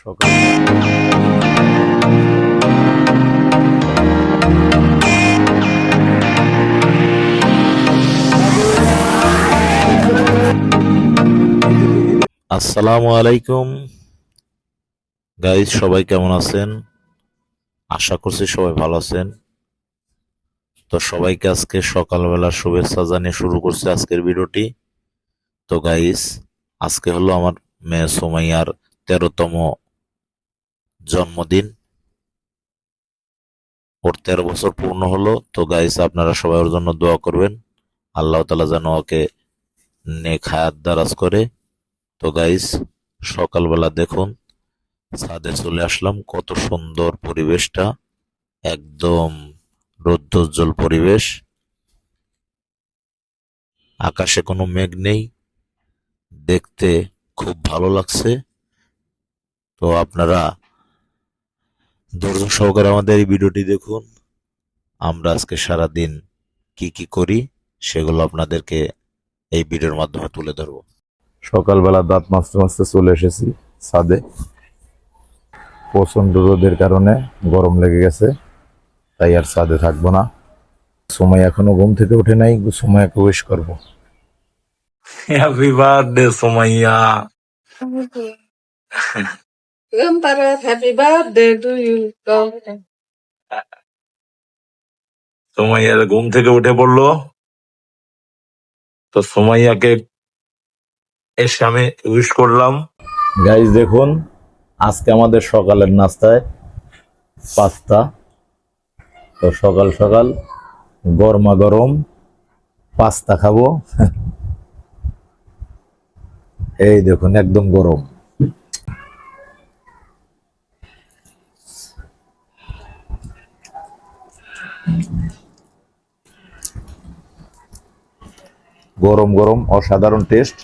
সকাল আসসালামু আলাইকুম গাইস, সবাই কেমন আছেন? আশা করছি সবাই ভালো আছেন। তো সবাইকে আজকে সকালবেলা শুভেচ্ছা জানিয়ে শুরু করছি আজকের ভিডিওটি। তো গাইস, আজকে হলো আমার মেয়ে সুমাইয়ার 13তম জন্মদিন। ওর 13 বছর পূর্ণ হলো। তো গাইস, আপনারা সবাই ওর জন্য দোয়া করবেন, আল্লাহ তাআলা যেন ওকে নেক হায়াত দারাজ করে। তো গাইস, সকালবেলা দেখুন ছাদে চলে আসলাম, কত সুন্দর পরিবেশটা, একদম রৌদ্রোজ্জ্বল পরিবেশ, আকাশে কোনো মেঘ নেই, দেখতে খুব ভালো লাগছে। তো আপনারা ধৈর্য সহকারে আমাদের এই ভিডিওটি দেখুন। আমরা আজকে সারা দিন কি কি করি সেগুলো আপনাদেরকে এই ভিডিওর মাধ্যমে তুলে ধরবো। সকালবেলা দাঁত মাজতে মাজতে চলে এসেছি ছাদে। প্রচন্ড রোদের কারণে গরম লেগে গেছে, তাই আর ছাদে থাকবো না। সময় এখনো ঘুম থেকে উঠে নাই, সময়কে উইশ করবো। Happy birthday Sumaiya. Happy birthday to you. Sumaiya ঘুম থেকে উঠে পড়লো, তো সুমাইয়াকে এসে আমি উইশ করলাম। গাইজ দেখুন, আজকে আমাদের সকালের নাস্তায় পাস্তা। তো সকাল সকাল গরমা গরম পাস্তা খাবো। এই দেখুন, একদম গরম। গরম গরম অসাধারণ টেস্ট।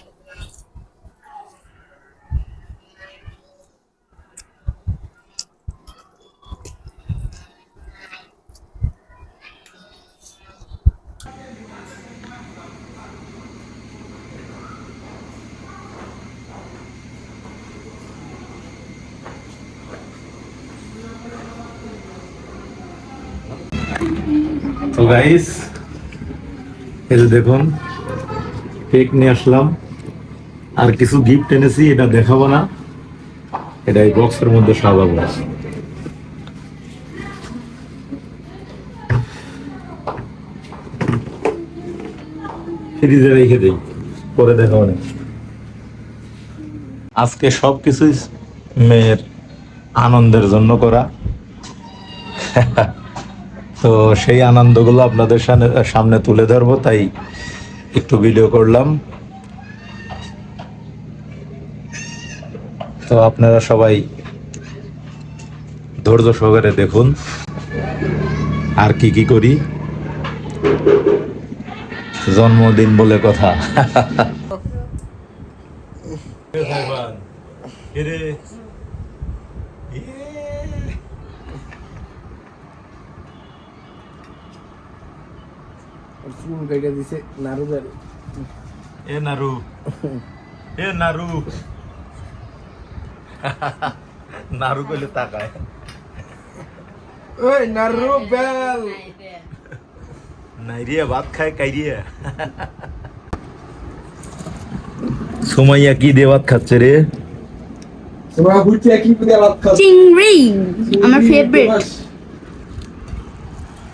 তো গাইস, এই যে দেখুন কেক নিয়ে আসলাম, আর কিছু গিফট এনেছি, এটা দেখাবো না, এটা এই বক্সের মধ্যে সাজাবো। ফ্রিজে রেখে দেই, পরে দেখাবো না। আজকে সবকিছুই মেয়ের আনন্দের জন্য করা। তো সেই আনন্দগুলো আপনাদের সামনে তুলে ধরবো, তাই একটু ভিডিও করলাম। তো আপনারা সবাই ধৈর্য সহকারে দেখুন আর কি কি করি। জন্মদিন বলে কথা। চুল কেটে দিছে নাড়ু গাড়ি। এ নারু, এ নারু। নারু কইলে তাকায়। ওই নাড়ু বেল নাইরিয়া ভাত খায় কাইরিয়া। সুমাইয়া কি দিয়ে ভাত খাচ্ছে রে? তোমরা বুঝতে কি করে ভাত খাও? চিংড়ি আমার ফেভারিট।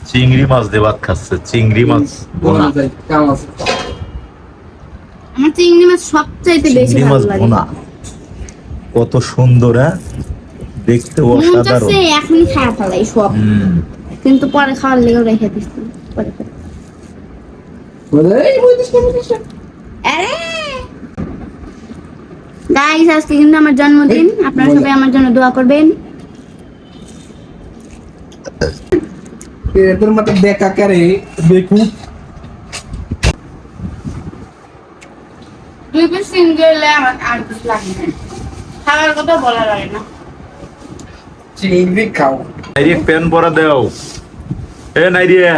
চিংড়ি মাছ দিয়ে ভাত খাচ্ছে, চিংড়ি মাছ ভুনা। কেমন আছে? আমার চিংড়ি মাছ সবচাইতে বেশি চিংড়ি মাছ ভালো লাগে। ভুনা কত সুন্দর, হ্যাঁ দেখতে মন অসাধারণ। চাচ্ছে এখনই খাওয়া ফেলাই সব, কিন্তু পরে খাওয়ার লেগে রেখে দিচ্ছি পরে পরে। এই বুঝিস না আরে গাইস, আজকে কিন্তু আমার জন্মদিন, আপনারা সবাই আমার জন্য দোয়া করবেন। তোর মতো দেখা করে দেখু দুই পিস সিঙ্গেল আমার আর কিছু লাগে না, খাওয়ার কথা বলা লাগে না। চিংড়ি খাও। নাইরিয়া প্যান পরা দাও। এ নাইরিয়া,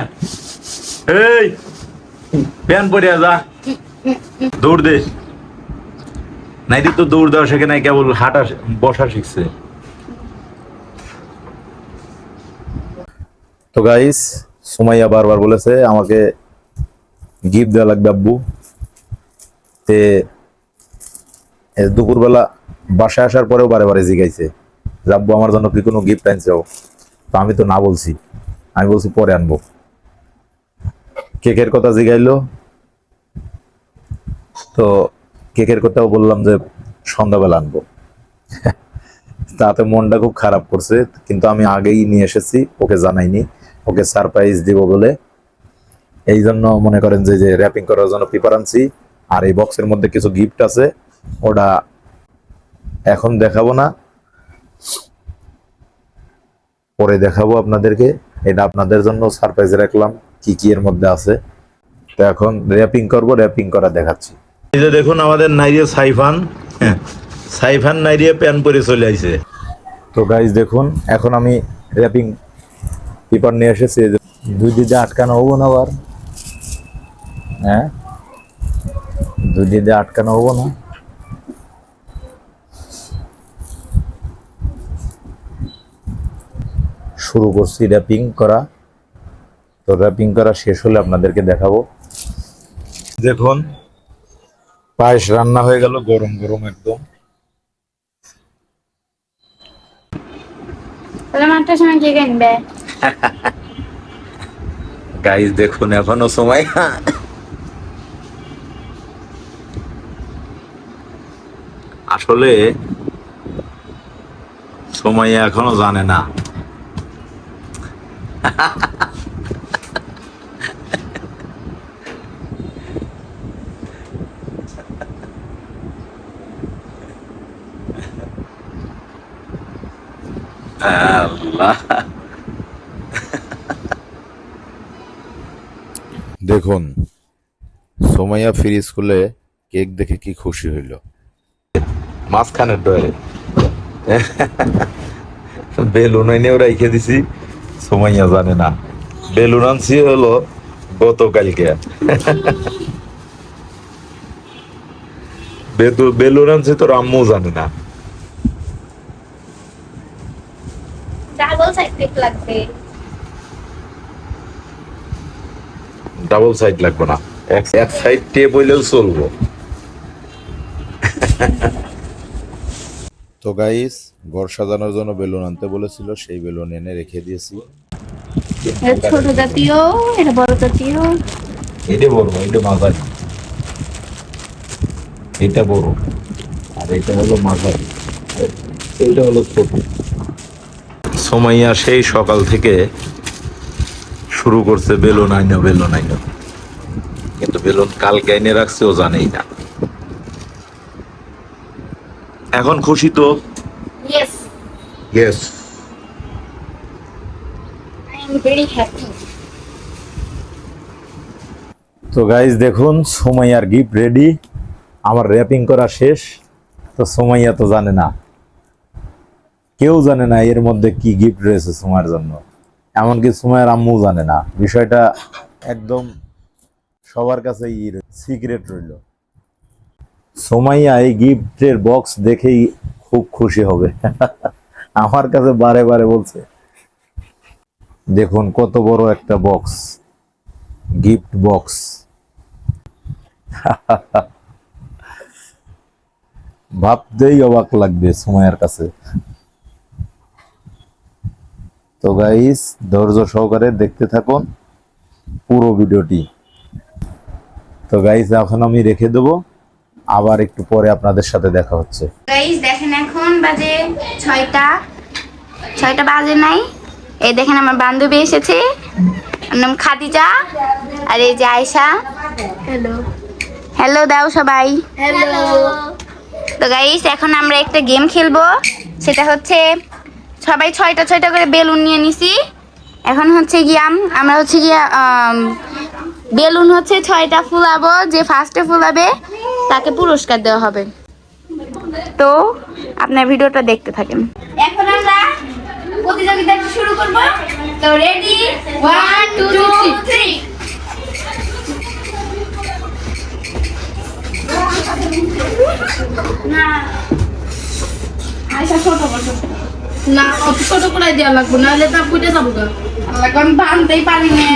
এই প্যান পরিয়া যা, দৌড় দে। নাইরি তো দৌড় দেওয়া শেখে নাই, কেবল হাঁটা বসা শিখছে। তো গাইস, সুমাইয়া বারবার বলেছে আমাকে গিফট দেওয়া লাগবে আব্বু। তে দুপুরবেলা বাসায় আসার পরেও বারে বারে জিগাইছে যে আব্বু আমার জন্য কি কোনো গিফট আনছো? তো আমি তো না বলছি, আমি বলছি পরে আনবো। কেকের কথা জিগাইলো, তো কেকের কথাও বললাম যে সন্ধ্যাবেলা আনবো। তাতে মনটা খুব খারাপ করছে, কিন্তু আমি আগেই নিয়ে এসেছি, ওকে জানাইনি, ওকে সারপ্রাইজ দিব বলে। এই জন্য মনে করেন যে যে র্যাপিং করার জন্য পেপার আনছি, আর এই বক্সের মধ্যে কিছু গিফট আছে, ওটা এখন দেখাবো না, পরে দেখাবো আপনাদেরকে। এটা আপনাদের জন্য সারপ্রাইজ রাখলাম কি কি এর মধ্যে আছে। তো এখন র্যাপিং করব, র্যাপিং করা দেখাচ্ছি। এই যে দেখুন আমাদের নাইরিয়া সাইফান, সাইফান নাইরিয়া প্যান পরে চলে আইছে। তো গাইজ দেখুন, এখন আমি র্যাপিং পেপার নিয়ে এসেছি। এই যে দুই দিকে আটকানো হবো না আবার, হ্যাঁ দুই দিকে আটকানো হবো না। শুরু করছি র্যাপিং করা। তো র্যাপিং করা শেষ হলে আপনাদেরকে দেখাবো। দেখুন পায়েস রান্না হয়ে গেল, গরম গরম একদম। তাহলে মাত্র সময় কে কিনবে? গাইস দেখুন এখনো সময়, আসলে সময় এখনো জানে না। আল্লাহ, দেখুন সোমাইয়া ফ্রি স্কুলে কেক দেখে কি খুশি হইল। মাঝখানের ডয়ে বেলুন এনেও রেখে দিছি, সোমাইয়া জানে না। বেলুন আনছি হলো গতকালকে, বেলুন আনছি তোর আম্মু জানে না। ডাবল সাইড কেক লাগবে। ডাবল সাইড লাগবে না, এক সাইড টেপ হইলেও চলবো। তো গাইস, ঘর সাজানোর জন্য বেলুন আনতে বলেছিল, সেই বেলুন এনে রেখে দিয়েছি। এটা ছোট জাতীয়, এটা বড় জাতীয়। এটা বড়, এটা মাঝারি, এটা বড়, আর এটা হলো মাঝারি, এটা হলো ছোট। সোমাইয়া সেই সকাল থেকে শুরু করছে বেলুন আইনো, বেলুন আইনো, কিন্তু বেলুন কালকে এনে রাখছে ও জানেই না। এখন খুশি তো? Yes, yes. I am very happy. তো গাইজ দেখুন, সোমাইয়ার গিফট রেডি, আমার র্যাপিং করা শেষ। তো সোমাইয়া তো জানে না, কেউ জানে না এর মধ্যে কি গিফট রয়েছে সোমাইয়ের জন্য, এমনকি সোমাইয়ের আম্মু জানে না। বিষয়টা একদম সবার কাছে সিক্রেট রইল। সোমাইয়া এই গিফটের বক্স দেখেই খুব খুশি হবে। আমার কাছে বারে বারে বলছে, দেখুন কত বড় একটা বক্স, গিফট বক্স। ভাবতেই অবাক লাগবে সুমাইয়ার কাছে। তো গাইস, ধৈর্য সহকারে দেখতে থাকুন পুরো ভিডিওটি। তো গাইস, এখন আমি রেখে দেবো, আবার একটু পরে আপনাদের সাথে দেখা হচ্ছে। গাইস দেখেন, এখন বাজে 6টা বাজে নাই। এই দেখেন আমার বান্ধবী এসেছে, ওর নাম খাদিজা, আর এই যে আয়শা। হ্যালো হ্যালো দাও সবাই। হ্যালো। তো গাইস, এখন আমরা একটা গেম খেলবো, সেটা হচ্ছে সবাই 6টা করে বেলুন নিয়ে নিছি। এখন হচ্ছে গিয়া আমরা হচ্ছে গিয়া বেলুন হচ্ছে 6টা ফুলাবো, যে ফার্স্টে ফুলাবে তাকে পুরস্কার দেওয়া হবে। তো আপনার ভিডিওটা দেখতে থাকেন। এখন আমরা প্রতিযোগিতা শুরু করব। তো রেডি, 1 2 3। না আয়শা ছোট বড়। না অত ছোট করে দেওয়া লাগবে নাহলে তা ফুটে যাবো গা এখন বানতেই পারি না।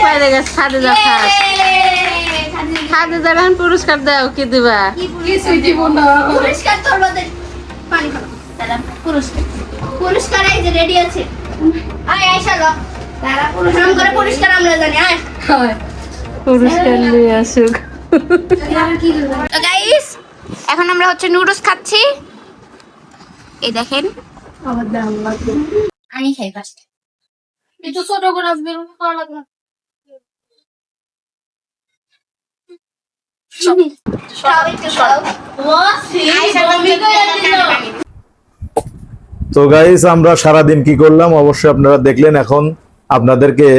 বাইরে গেছে খাদে যা খাদে যাবেন পুরস্কার দাও কি দিবা কিছুই দিব না। পুরস্কার তোর বাদে পানি খাও। সালাম পুরস্কার। পুরস্কার এই যে রেডি আছে। আয় আয় চলো। তারা পুরস্কার করে পুরস্কার আমরা জানি আয়। পুরস্কার নিয়ে আসুক তো গাইস এখন আমরা হচ্ছে নুডলস খাচ্ছি। এই দেখেন আমার দাম লাগবে আমি খাই ফার্স্ট। একটু ছোট করে আসবে করা লাগবে সব একটু খাও। আয়শা তুমি তো গাইস আমরা সারাদিন কি করলাম অবশ্যই আপনারা দেখলেন। এখন আপনাদেরকে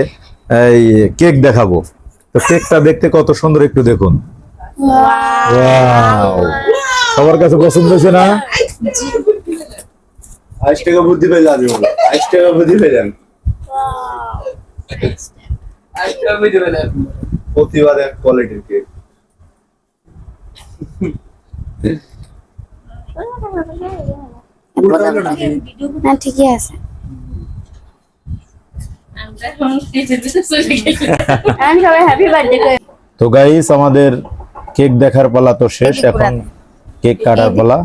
এই কেক দেখাবো। তো কেকটা দেখতে কত সুন্দর, একটু দেখুন। Wow! সবার কাছে পছন্দ হয়েছে না? 28 টাকা বুদ্ধি পেয়ে যাবে 28 টাকা বুদ্ধি পেয়ে যান প্রতিবার এক কোয়ালিটির কেক না ঠিকই আছে। আমি সবাই হ্যাপি বার্থডে করে তো গাইস আমাদের কেক দেখার পালা তো শেষ, এখন কেক কাটার পালা।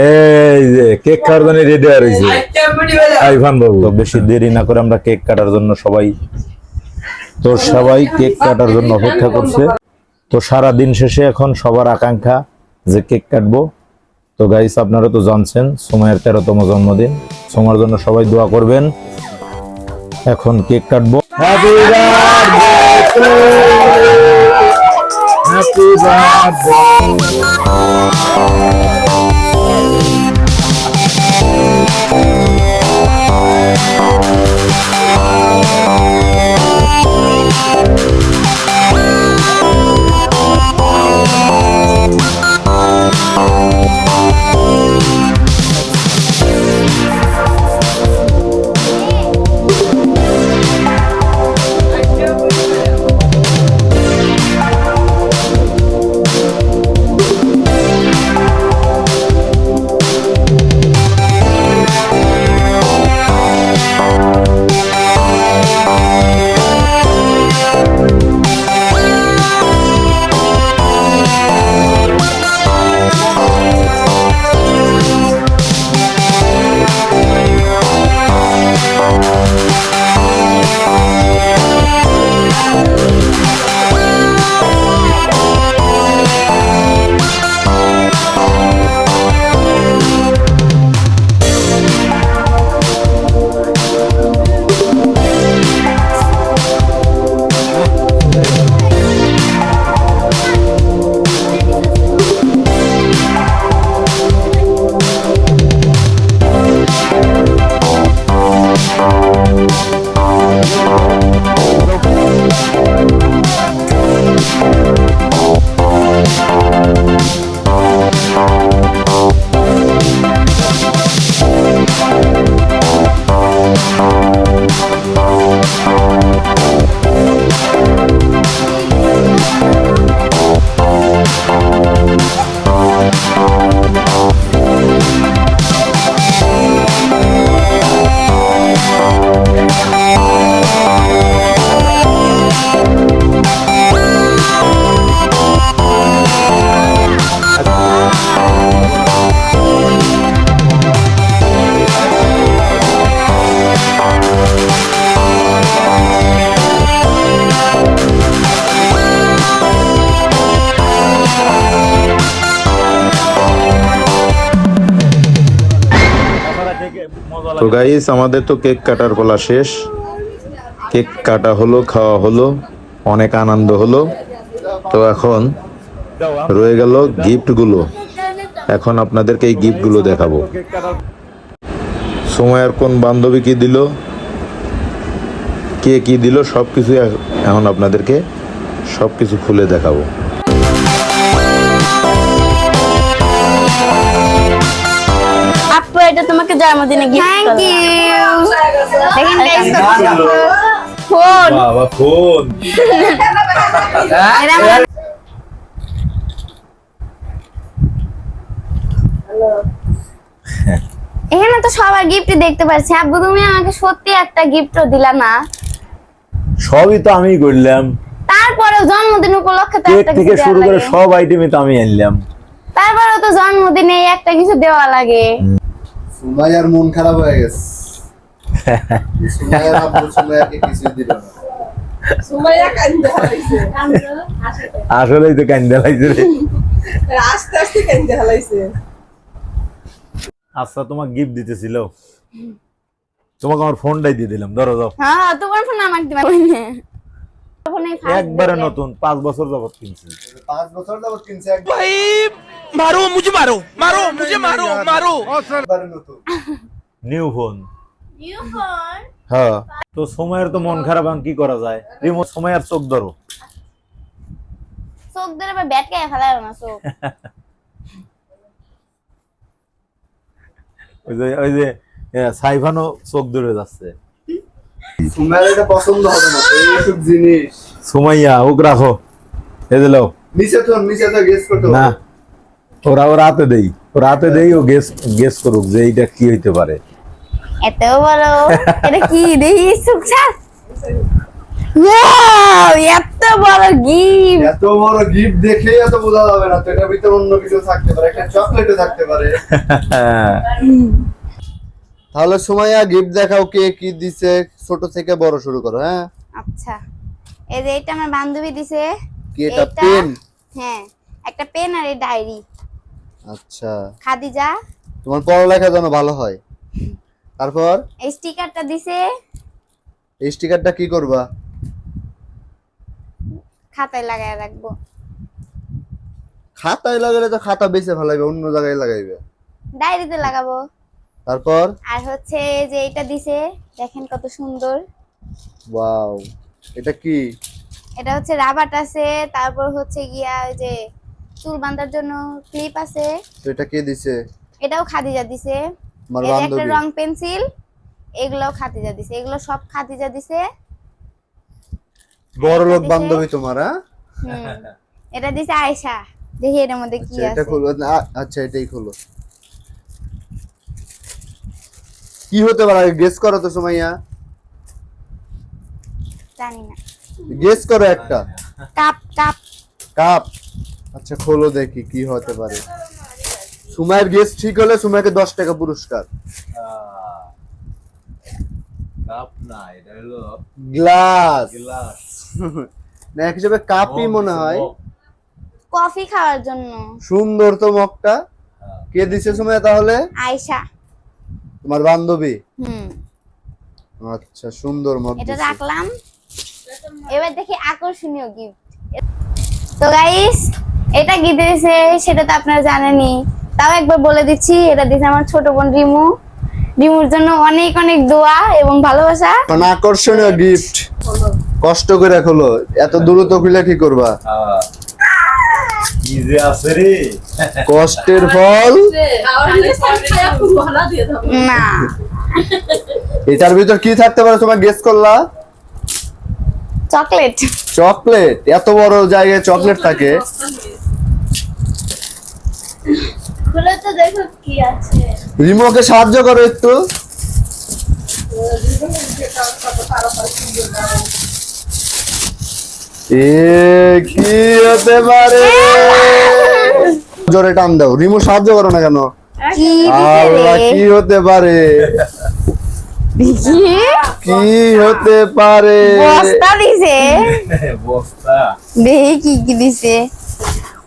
এই যে কেক খাওয়ার জন্য রেডি হয়ে রয়েছে আইভান বাবু। তো বেশি দেরি না করে আমরা কেক কাটার জন্য সবাই কেক কাটার জন্য অপেক্ষা করছে। তো সারা দিন শেষে এখন সবার আকাঙ্ক্ষা যে কেক কাটবো। তো গাইস আপনারা তো জানছেন সুমাইয়ের 13তম জন্মদিন, সুমার জন্য সবাই দোয়া করবেন। এখন কেক কাটবো। হ্যাপি বার্থডে হ্যাপি তো গাইস আমাদের তো কেক কাটার পালা শেষ। কেক কাটা হলো, খাওয়া হলো, অনেক আনন্দ হলো। তো এখন রয়ে গেল গিফটগুলো। এখন আপনাদেরকে এই গিফটগুলো দেখাবো। সময়ের কোন বান্ধবী কি দিল, কে কি দিল, সবকিছু এখন আপনাদেরকে সবকিছু খুলে দেখাবো। এটা তোমাকে জন্মদিনে গিফট থ্যাংক ইউ দেখেন গাইস ফোন বাবা ফোন এটা আমার এখানে তো সবার গিফট দেখতে পাচ্ছি। আব্বু তুমি আমাকে সত্যি একটা গিফটও দিলা না, সবই তো আমি করলাম, তারপরেও জন্মদিন উপলক্ষে তো কেক একটা থেকে কিছু শুরু দেওয়া করে লাগে। সব আইটেমই তো আমি আনলাম। তারপরেও তো জন্মদিনে একটা কিছু দেওয়া লাগে। সুমাইয়ার মন খারাপ হয়ে গেছে। সুমাইয়ার আব্বু সুমাইয়াকে কিছু দিল না। সুমাইয়া কান্দে হালাইছে আসলেই তো কান্দা লাগছে রে। আস্তে আস্তে কান্দে হালাইছে। আচ্ছা তোমাকে গিফট দিতেছিল, তোমাকে আমার ফোনটাই দিয়ে দিলাম, ধরো যাও। হ্যাঁ তোমার ফোন আমাকে দিবা না, ফোনে ফার্স্ট একবারে নতুন, 5 বছর যাবত কিনছি। 5 বছর যাবত কিনছে একবারে নতুন। New phone. New phone. হ্যাঁ তো সময়ের তো মন খারাপ, এখন কি করা যায়? রিমোট সময়ের চোখ ধরো। চোখ ধরে আবার ব্যাট কে ফেলায় না চোখ। ওই যে সাইফানও চোখ ধরে যাচ্ছে। সুমাইয়ার এটা পছন্দ হবে না, এইসব জিনিস। সুমাইয়া ওক রাখো, এই দিলো নিচে তো গেস করতে না, হবে। ওরা হাতে দেই, ও গেস করুক যে এইটা কি হইতে পারে। এত বড় এটা কি দেখি সুখসার। ওয়াও এত বড় গিফট। এত বড় গিফট দেখে এত বোঝা যাবে না তো, এটার ভিতরে অন্য কিছু থাকতে পারে, একটা চকলেটও থাকতে পারে। তাহলে সুমাইয়া গিফট দেখাও, কে কি দিছে, ছোট থেকে বড় শুরু করো। হ্যাঁ আচ্ছা এই যে এটা আমার বান্ধবী দিছে। কি এটা পেন? হ্যাঁ একটা পেন আর এই ডায়েরি। আচ্ছা খাদিজা তোমার পড়ালেখা যেন ভালো হয়। তারপর এই স্টিকারটা দিছে, এই স্টিকারটা কি করবা? খাতায় লাগায় রাখবো। খাতায় লাগালে তো খাতা বেঁচে ফেলাইবে, অন্য জায়গায় লাগাইবে। ডায়েরিতে লাগাবো। তারপর আর হচ্ছে যে এটা দিছে দেখেন কত সুন্দর। ওয়াও, এটা কি? এটা হচ্ছে রাবার আছে, তারপর হচ্ছে গিয়া ওই যে চুল বাঁধার জন্য ক্লিপ আছে। তো এটা কে দিছে? এটাও খাদিজা দিছে। আমার এই যে একটা বান্ধবী। রং পেন্সিল, এগুলোও খাদিজা দিছে। এগুলো সব খাদিজা দিছে। বড় লোক দিছে। বান্ধবী তোমার? হ্যাঁ হুম এটা দিছে আয়েশা। দেখি এর মধ্যে কি আচ্ছা, এটা আছে। খোলো। আচ্ছা এটাই খোলো। কি হতে পারে গেস করো তো সুমাইয়া, জানি না। গেস করো একটা। Cup cup. কাপ। আচ্ছা খোলো দেখি কি হতে পারে। সুমাইয়ের গেস ঠিক হলে সুমাইকে 10 টাকা পুরস্কার। কাপ না, এটা হলো গ্লাস। গ্লাস। না এক হিসেবে কাপই মনে হয়। কফি খাওয়ার জন্য। সুন্দর তো মগটা। কে দিছে সুমাইয়া তাহলে? আয়েশা। তোমার বান্ধবী? হুম আচ্ছা সুন্দর মগ এটা দিছে। রাখলাম। এবার দেখি আকর্ষণীয় গিফট। তো গাইস এটা কি দিয়েছে সেটা তো আপনারা জানেনই, তাও একবার বলে দিচ্ছি। এটা দিয়েছে আমার ছোট বোন রিমু। রিমুর জন্য অনেক অনেক দোয়া এবং ভালোবাসা। কোন আকর্ষণীয় গিফট। কষ্ট করে খোলো, এত দ্রুত খুলে কি করবা? কি যে আছে রে। কষ্টের ফল। না এটার ভিতর কি থাকতে পারে তোমার গেস করলা? চকলেট। চকলেট? এত বড় জায়গায় চকলেট থাকে? খুলে তো দেখো কি আছে। রিমোকে সাহায্য করো একটু। এ কি হতে পারে? জোরে টান দাও, রিমো সাহায্য করো না কেন? কি আল্লাহ দিছে কি হতে পারে? কি কি হতে পারে? বস্তা দিছে। বস্তা। দেখি কি কি দিছে।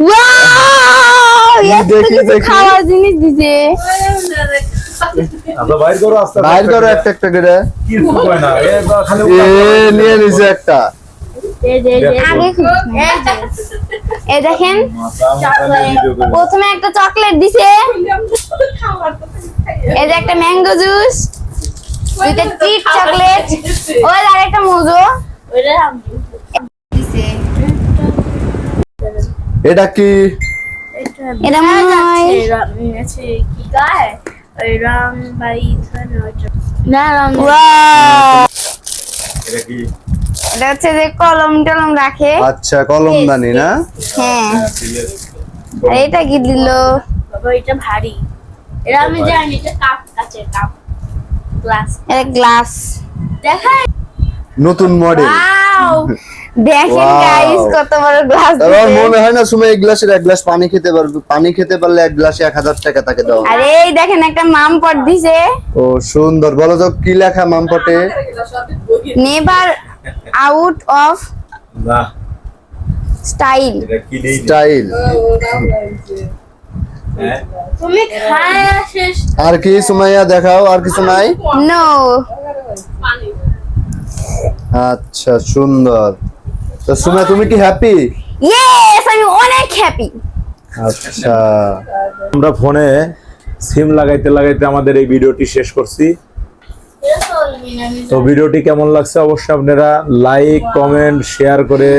ওয়াও কি এত দেখি, কিছু দেখি। খাওয়ার জিনিস দিছে। আচ্ছা বাইর করো, আস্তে বাইর করো একটা একটা করে। কি কয় না, এ খালি এ নিয়ে নিছে একটা। আগে এই দেখেন প্রথমে একটা চকলেট দিছে, এই যে একটা ম্যাঙ্গো জুস, দুইটা চিট চকলেট, ওই আর একটা মোজো দিছে। এটা কি? এটা মনে হয় ওই রং বাই না রং এটা কি এটা হচ্ছে যে কলম টলম রাখে। আচ্ছা কলমদানি না? হ্যাঁ আর এটা কি দিল? বাবা এটা ভারী, এটা আমি জানি, এটা কাপ, কাচের কাপ, গ্লাস। এটা গ্লাস। দেখাই, নতুন মডেল। ওয়াও দেখেন Wow! গাইস কত বড় গ্লাস আমার মনে হয় না সুমাইয়া এক গ্লাসের এক গ্লাস পানি খেতে পারবে, পানি খেতে পারলে এক গ্লাসে 1000 টাকা তাকে দাও। আরে এই দেখেন একটা মাম পট দিছে। ও সুন্দর, বলো তো কি লেখা মামপটে? নেভার আউট অফ না স্টাইল। এটা কি নেই স্টাইল। হ্যাঁ তুমি খায়া শেষ। আর কি সুমাইয়া দেখাও, আর কিছু নাই? নো আচ্ছা সুন্দর। তো সুমাইয়া তুমি কি হ্যাপি? ইয়েস আমি অনেক হ্যাপি। আচ্ছা আমরা ফোনে সিম লাগাইতে লাগাইতে আমাদের এই ভিডিওটি শেষ করছি। তো ভিডিওটি কেমন লাগছে অবশ্যই আপনারা লাইক কমেন্ট শেয়ার করে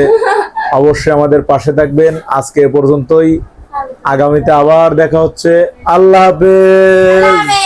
অবশ্যই আমাদের পাশে থাকবেন। আজকে এ পর্যন্তই, আগামীতে আবার দেখা হচ্ছে। আল্লাহ হাফেজ।